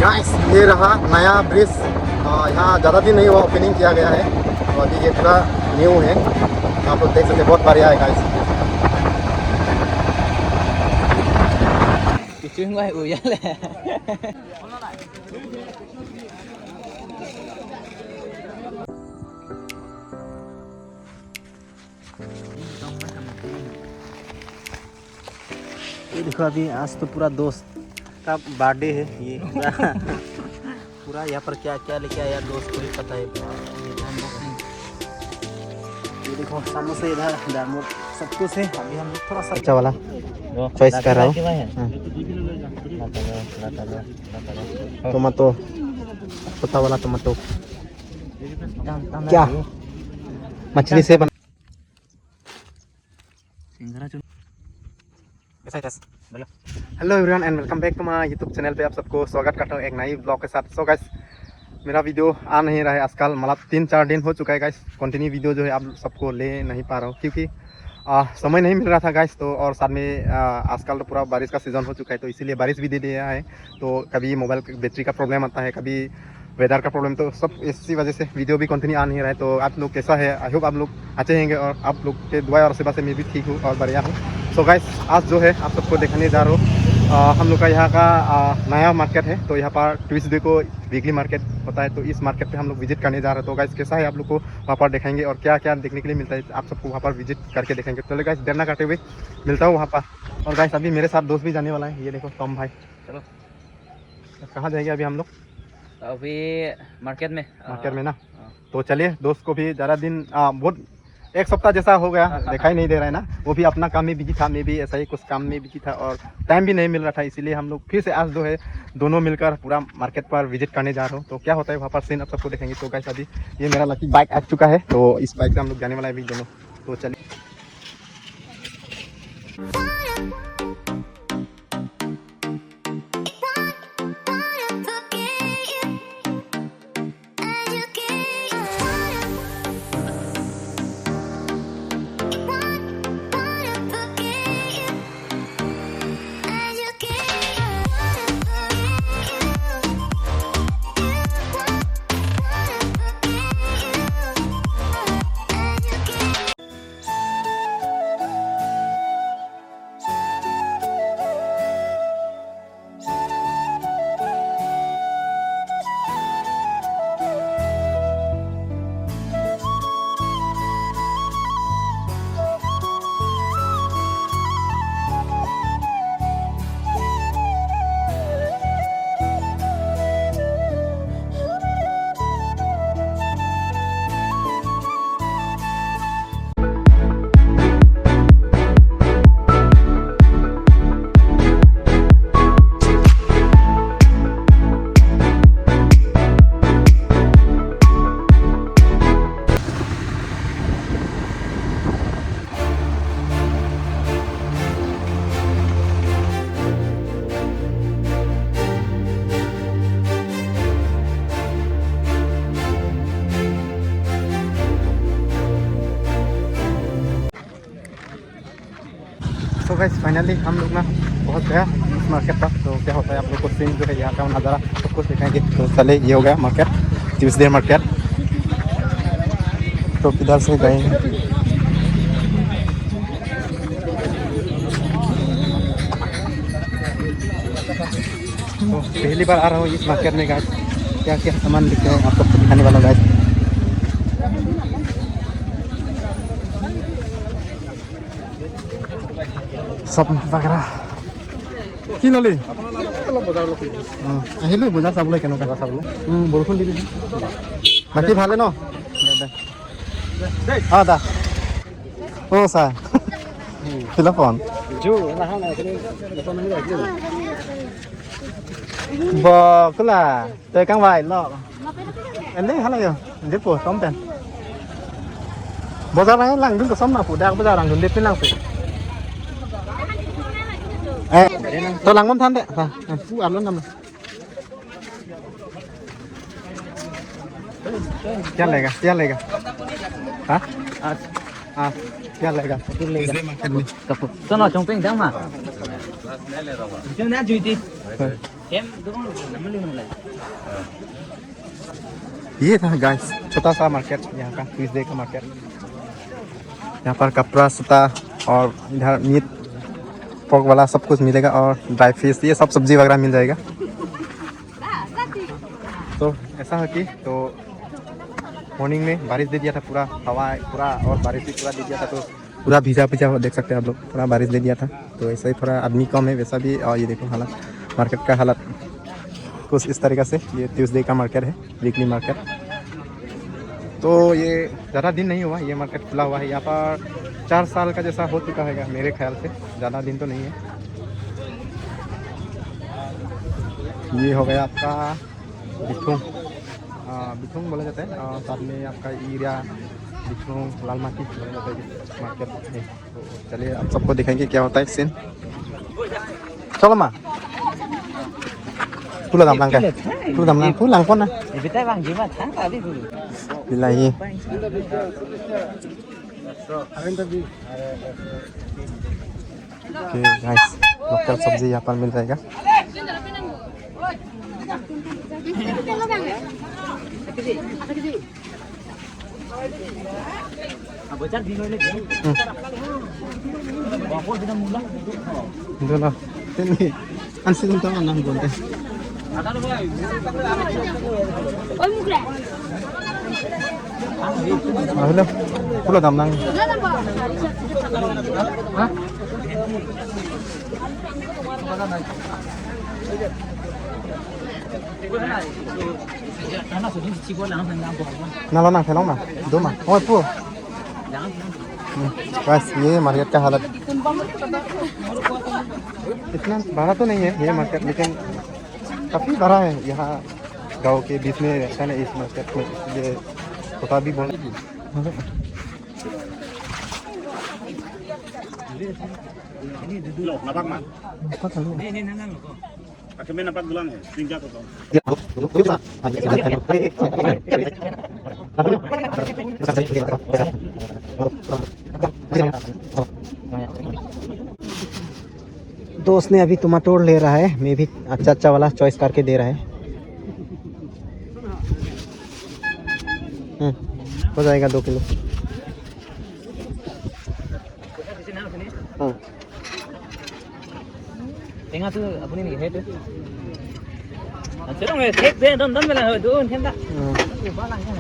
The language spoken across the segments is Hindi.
गाइस ये रहा नया ब्रिज। यहाँ ज़्यादा दिन नहीं हुआ ओपनिंग किया गया है, तो अभी ये पूरा न्यू है। आप लोग देख सकते हैं, बहुत बढ़िया है गाइस। ये देखो अभी आज तो पूरा दोस्त का बर्थडे है। ये पूरा यहाँ पर क्या क्या लेके आया दोस्त को ही पता है। ये देखो समोसे इधर दामोद सब कुछ है। अभी हम लोग थोड़ा सा अच्छा वाला चॉइस कर रहा हूँ। टोमेटो, छोटा वाला टोमेटो क्या मछली से बना। Hello everyone and welcome back to my YouTube channel पे। आप सबको स्वागत करता हूँ एक नई ब्लॉग के साथ। सो गाइस मेरा वीडियो आ नहीं रहा है आजकल, मतलब 3-4 दिन हो चुका है गाइस। कंटिन्यू वीडियो जो है आप सबको ले नहीं पा रहा हूँ क्योंकि समय नहीं मिल रहा था गाइस। तो और साथ में आजकल तो पूरा बारिश का सीज़न हो चुका है, तो इसीलिए बारिश भी दे दिया है। तो कभी मोबाइल की बैटरी का प्रॉब्लम आता है, कभी वेदर का प्रॉब्लम, तो सब इसी वजह से वीडियो भी कंटिन्यू आ नहीं रहा है। तो आप लोग कैसा है? आई होप आप लोग अच्छे होंगे और आप लोग के दुआ और सेवा से मैं भी ठीक हूँ और बढ़िया हूँ। सो गाइस आज जो है आप सबको दिखाने जा रहा हूँ हम लोग का यहाँ का नया मार्केट है। तो यहाँ पर ट्यूसडे को वीकली मार्केट होता है, तो इस मार्केट पे हम लोग विजिट करने जा रहे हैं। तो गाइस कैसा है आप लोग को वहाँ पर दिखाएंगे और क्या क्या देखने के लिए मिलता है आप सबको वहाँ पर विजिट करके देखेंगे। चलो गाइस देर ना करते हुए मिलता हूँ वहाँ पर। और गाइस अभी मेरे साथ दोस्त भी जाने वाला है, ये देखो टॉम भाई। चलो कहाँ जाएंगे अभी हम लोग? अभी मार्केट में ना। तो चलिए, दोस्त को भी ज़्यादा दिन बहुत एक सप्ताह जैसा हो गया दिखाई नहीं दे रहा है ना। वो भी अपना काम में बिजी था, मैं भी ऐसा ही कुछ काम में बिजी था और टाइम भी नहीं मिल रहा था। इसीलिए हम लोग फिर से आज जो है दोनों मिलकर पूरा मार्केट पर विजिट करने जा रहा हूँ। तो क्या होता है वहाँ पर सीन आप सबको देखेंगे। तो गाइस अभी ये मेरा लकी बाइक आ चुका है, तो इस बाइक से हम लोग जाने वाला है अभी दोनों। तो चलिए तो गाइस फाइनली हम लोग ना पहुंच गया इस मार्केट पर। तो क्या होता है आप लोग को सीन जो है यहाँ का नज़ारा सब कुछ दिखाएंगे। तो चले, ये हो गया मार्केट, ट्यूसडे मार्केट। तो किधर से गए हैं? तो पहली बार आ रहा हूँ इस मार्केट में गाइस। क्या क्या सामान दिखते हैं आप सबको दिखाने वाला गाइस। सब वगैरह কি ললি আহিলোঁ বজাৰ চাবলৈ কেনেকুৱা চাবলৈ। বৰষুণ দি দিছে, বাকী ভালে ন? দা ছাৰ ফিলপন বলা তই কাং ভাই ল এনেই ভাল লাগে যে পো তম পেন বজাৰ লাংদোন কচম না পুদা বজাৰ লাংদোন দে পেলাংছে तो lăng mâm than đấy, phụ ẩm luôn nằm này. क्या लेगा? Hả? क्या लेगा? Sao nó trong tiếng đó mà? Chúng nó chui đi. ये था गाइस छोटा सा मार्केट यहाँ का, ट्यूसडे का मार्केट। यहाँ पर कपड़ा सूता और इधर मीट पोर्क वाला सब कुछ मिलेगा, और ड्राई फिश ये सब सब्जी वगैरह मिल जाएगा। तो ऐसा है कि तो मॉर्निंग में बारिश दे दिया था, पूरा हवा पूरा और बारिश भी पूरा दे दिया था, तो पूरा भीजा भीजा देख सकते हैं आप लोग, पूरा बारिश दे दिया था। तो ऐसा ही थोड़ा आदमी कम है वैसा भी। और ये देखो हालत, मार्केट का हालत कुछ इस तरीक़े से। ये ट्यूसडे का मार्केट है, वीकली मार्केट। तो ये ज़्यादा दिन नहीं हुआ ये मार्केट खुला हुआ है। यहाँ पर 4 साल का जैसा हो चुका है मेरे ख्याल से, ज़्यादा दिन तो नहीं है। ये हो गया आपका बिठूंग, बिठूंग बोला जाता है, और साथ में आपका ईरिया, बिठूंग, लाल माटी बोला जाता है मार्केट है। तो चलिए आप सबको दिखाएंगे क्या होता है सीन। चलो माँ pulang dalam langkah pulang pun nah bilahi okay guys local सब्जी यहाँ पर मिल जाएगा। pulau damlang nào nang phải mà đúng mà thôi pua बस ये मार्केट का हालत। इतना बड़ा तो नहीं है ये मार्केट, लेकिन काफ़ी बड़ा है। यहाँ गांव के बीच में रहता है इस मार्केट में, इसलिए छोटा भी बोल दोस्त ने अभी टमाटर ले रहा है, मैं भी अच्छा अच्छा वाला चॉइस करके दे रहा है। हो जाएगा 2 किलो।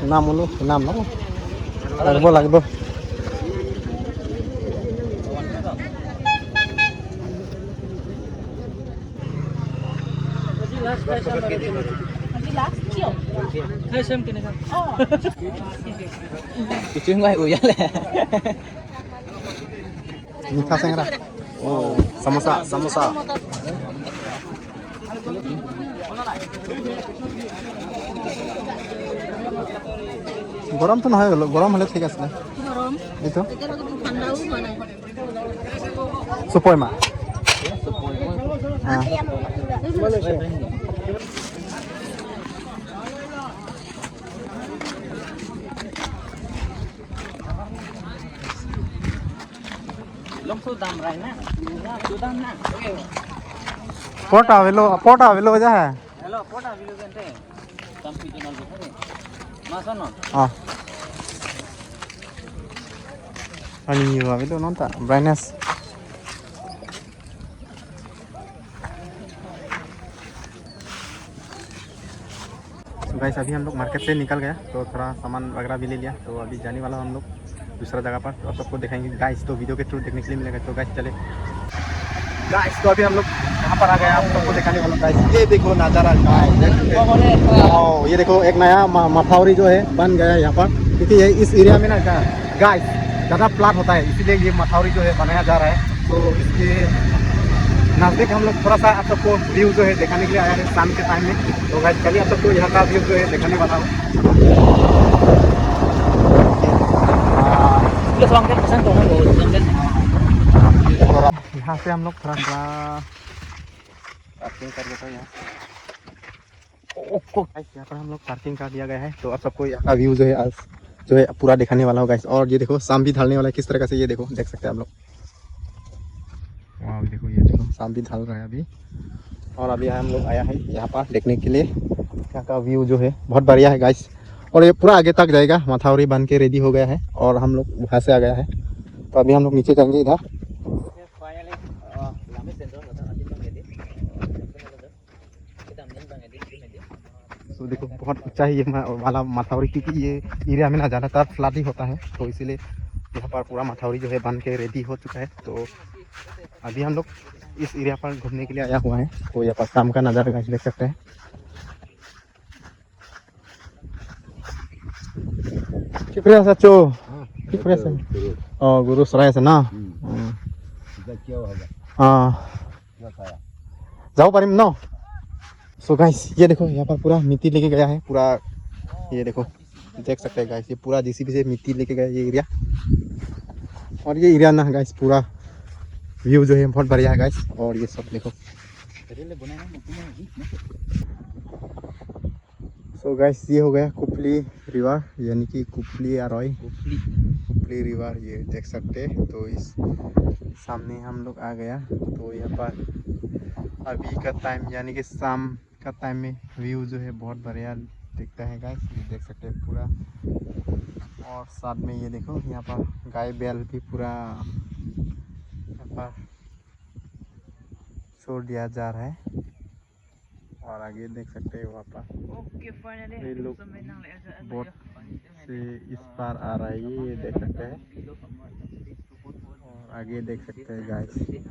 नाम बोलो नाम ना लगभग लगभग मीठा सेंगरा ओ समोसा समोसा गरम तो নহয় गरम হলে ঠিক আছে এইটো সুপয় মা पोटा वेलो जा है हेलो पोटा वेलो गंटे कंपनी चैनल पे मासनो हां अनि यो वेलो नोंता ब्राइटनेस। गाइस अभी हम लोग मार्केट से निकल गया, तो थोड़ा सामान वगैरह भी ले लिया, तो अभी जाने वाला हम लोग दूसरा जगह पर, तो सबको दिखाएंगे गाइस, तो वीडियो के थ्रू देखने के लिए मिलेगा। तो गाइस चले गाइस, तो अभी हम लोग यहाँ पर आ गए, आप सबको दिखाने वाला गाइस। ये देखो नज़ारा गाइस, ये देखो एक नया मथौरी जो है बन गया है यहाँ पर, क्योंकि ये इस एरिया में ना गाइस ज़्यादा प्लाट होता है, इसीलिए ये मथौरी जो है बनाया जा रहा है। तो इसके नज़दीक हम लोग थोड़ा सा आप सबको व्यू जो है दिखाने के लिए आया है शाम के टाइम में। तो गाइस चलिए आप सबको यहाँ का व्यू जो है दिखाने वाला हूँ। यहाँ से हम लोग थोड़ा सा पार्किंग कर देते हैं यहाँ पर हम लोग पार्किंग कर दिया गया है। तो आप सबको यहाँ का व्यू जो है आज जो है पूरा दिखाने वाला होगा। और ये देखो शाम भी ढलने वाला है किस तरह से, ये देखो देख सकते हैं आप लोग। वाह देखो ये देखो शाम भी ढल रहा है अभी। और अभी हम लोग आया है यहाँ पर देखने के लिए। यहाँ का व्यू जो है बहुत बढ़िया है गाइस। और ये पूरा आगे तक जाएगा, मथावरी बन के रेडी हो गया है और हम लोग वहाँ से आ गया है। तो अभी हम लोग नीचे जाएंगे इधर। तो देखो बहुत ऊंचा है ये वाला मथावरी, क्योंकि ये एरिया में ना ज़्यादातर फ्लड ही होता है, तो इसीलिए यहाँ पर पूरा मथावरी जो है बन के रेडी हो चुका है। तो अभी हम लोग इस एरिया पर घूमने के लिए आया हुआ है। तो यहाँ पर शाम का नज़ारा गाइस देख सकते हैं। शुक्रिया सचो, शुक्रिया सर। और गुरु सराय से ना हाँ जाओ पारिम ना। सो गाइस ये देखो यहाँ पर पूरा मिट्टी लेके गया है पूरा। ये देखो देख सकते हैं गाइस, ये पूरा जेसीबी से मिट्टी लेके गया ये एरिया। और ये एरिया ना गाइस पूरा व्यू जो है बहुत बढ़िया है गाइस। और ये सब देखो। सो गाइस ये हो गया कुपली रिवर, यानी कि कुपली अरॉय कुपली रिवर, ये देख सकते हैं। तो इस सामने हम लोग आ गया। तो यहाँ पर अभी का टाइम यानी कि शाम का टाइम में व्यू जो है बहुत बढ़िया दिखता है गाइस, ये देख सकते हैं पूरा। और साथ में ये देखो यहाँ पर गाय बैल भी पूरा यहाँ पर छोड़ दिया जा रहा है। और आगे देख सकते हैं वहाँ पर ये लोग बोट से इस पार आ रहा है, ये देख सकते हैं। और आगे देख सकते हैं गाइस, देख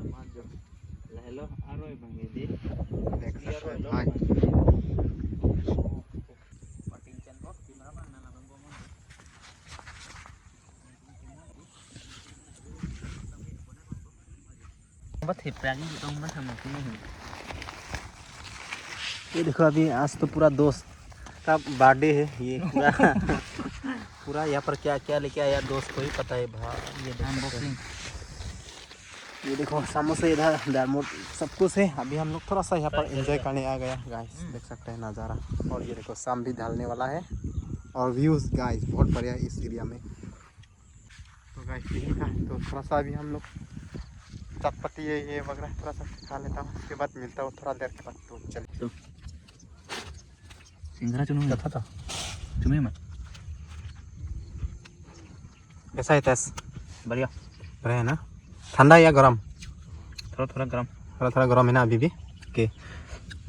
सकते हैं भाई। ये देखो अभी आज तो पूरा दोस्त का बर्थडे है। ये पूरा पूरा यहाँ पर क्या क्या लेके आया दोस्त को ही पता है भाई। ये देखो समोसे इधर दालमोट सब कुछ है। अभी हम लोग थोड़ा सा यहाँ पर एंजॉय करने आ गया गाइस, देख सकते हैं नज़ारा। और ये देखो शाम भी ढलने वाला है और व्यूज़ गाइस बहुत बढ़िया है इस एरिया में। तो गाइस यही था। तो थोड़ा सा अभी हम लोग चटपटी है ये वगैरह थोड़ा सा खा लेता हूँ, उसके बाद मिलता हूँ थोड़ा देर के बाद। तो चलिए सिंगरा चुनूंगा था चुने मत। कैसा है टेस्ट? बढ़िया बढ़िया है ना? ठंडा या गरम? थोड़ा थोड़ा गरम, थोड़ा थोड़ा गरम है ना अभी भी के,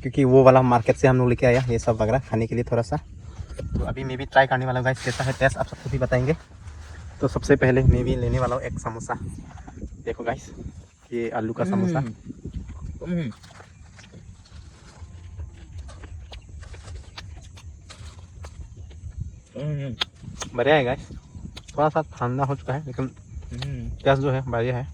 क्योंकि वो वाला मार्केट से हम लोग लेके आया ये सब वगैरह खाने के लिए थोड़ा सा। तो अभी मैं भी ट्राई करने वाला हूँ गाइस, कैसा है टेस्ट आप सबको भी बताएंगे। तो सबसे पहले मैं भी लेने वाला हूँ एक समोसा। देखो गाइस ये आलू का समोसा। बढ़िया है गाइस, थोड़ा सा ठंडा हो चुका है लेकिन टेस्ट जो है बढ़िया है।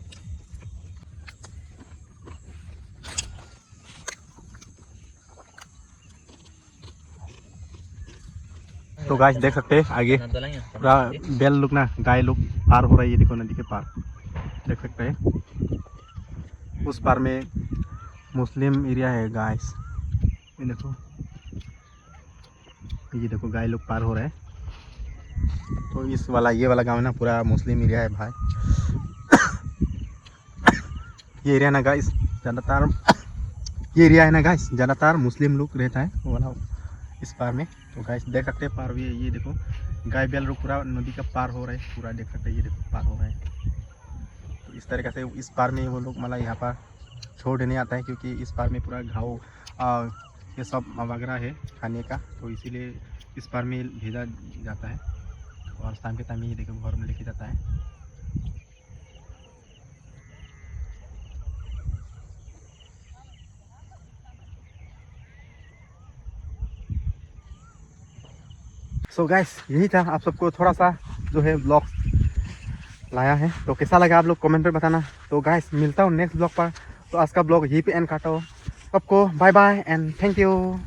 तो गाइस देख सकते हैं आगे पूरा बैल लोग ना गाय लोग पार हो रहा है। ये देखो नदी के पार देख सकते हैं। उस पार में मुस्लिम एरिया है गाइस, ये देखो गाय लोग पार हो रहे हैं। तो इस वाला ये वाला गांव ना पूरा मुस्लिम एरिया है भाई। ये एरिया ना गाइस ज़्यादातर ये एरिया है ना गाइस ज़्यादातर मुस्लिम लोग रहता है वो वाला इस पार में। तो गाइस देख सकते हैं पार हुए, ये देखो गाय बैल लोग पूरा नदी का पार हो रहा है पूरा, देख सकते हैं ये देखो पार हो रहा है। तो इस तरीके से इस पार में वो लोग मतलब यहाँ पर छोड़ नहीं आता है, क्योंकि इस पार में पूरा घाव ये सब वगैरह है खाने का, तो इसीलिए इस पार में भेजा जाता है। और शाम के टाइम में ये देखो घर में लेके जाता है। सो गाइस यही था, आप सबको थोड़ा सा जो है ब्लॉग लाया है। तो कैसा लगा आप लोग कमेंट में बताना। तो गाइस मिलता हूँ नेक्स्ट ब्लॉग पर। तो आज का ब्लॉग यहीं पे एंड काटा हो। सबको bye bye and thank you.